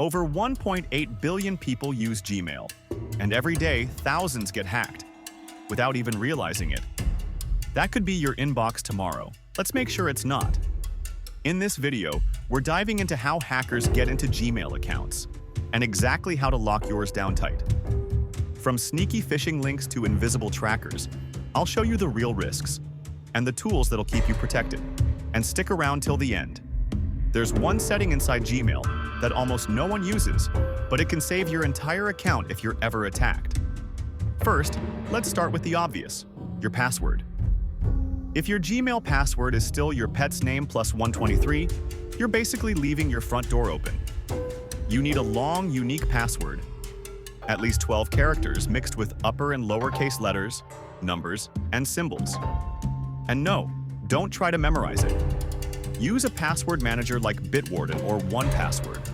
Over 1.8 billion people use Gmail, and every day thousands get hacked without even realizing it. That could be your inbox tomorrow. Let's make sure it's not. In this video, we're diving into how hackers get into Gmail accounts and exactly how to lock yours down tight. From sneaky phishing links to invisible trackers, I'll show you the real risks and the tools that'll keep you protected. And stick around till the end. There's one setting inside Gmail that almost no one uses, but it can save your entire account if you're ever attacked. First, let's start with the obvious, your password. If your Gmail password is still your pet's name plus 123, you're basically leaving your front door open. You need a long, unique password, at least 12 characters mixed with upper and lowercase letters, numbers, and symbols. And no, don't try to memorize it. Use a password manager like Bitwarden or 1Password.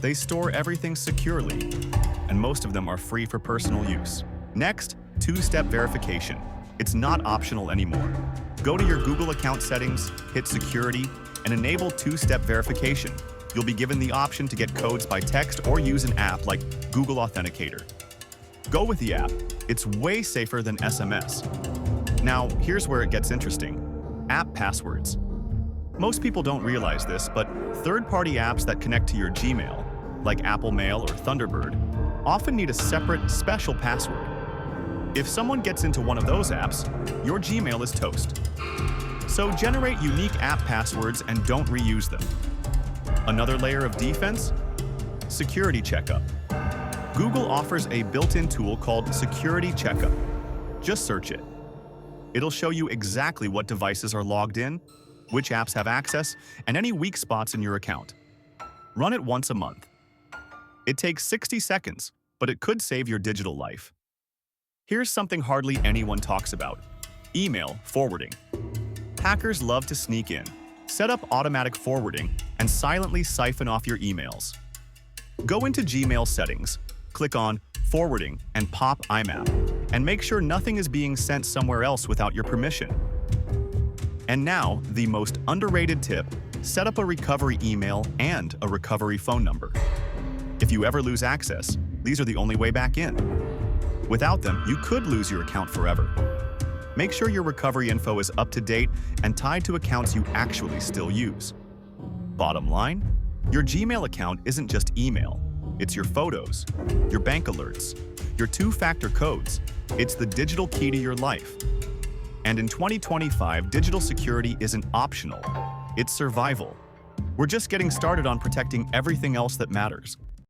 They store everything securely, and most of them are free for personal use. Next, two-step verification. It's not optional anymore. Go to your Google account settings, hit security, and enable two-step verification. You'll be given the option to get codes by text or use an app like Google Authenticator. Go with the app. It's way safer than SMS. Now, here's where it gets interesting. App passwords. Most people don't realize this, but third-party apps that connect to your Gmail, like Apple Mail or Thunderbird, often need a separate, special password. If someone gets into one of those apps, your Gmail is toast. So generate unique app passwords and don't reuse them. Another layer of defense? Security Checkup. Google offers a built-in tool called Security Checkup. Just search it. It'll show you exactly what devices are logged in, which apps have access, and any weak spots in your account. Run it once a month. It takes 60 seconds, but it could save your digital life. Here's something hardly anyone talks about: email forwarding. Hackers love to sneak in, set up automatic forwarding, and silently siphon off your emails. Go into Gmail settings, click on Forwarding and pop IMAP, and make sure nothing is being sent somewhere else without your permission. And now, the most underrated tip: set up a recovery email and a recovery phone number. If you ever lose access, these are the only way back in. Without them, you could lose your account forever. Make sure your recovery info is up to date and tied to accounts you actually still use. Bottom line, your Gmail account isn't just email. It's your photos, your bank alerts, your two-factor codes. It's the digital key to your life. And in 2025, digital security isn't optional. It's survival. We're just getting started on protecting everything else that matters.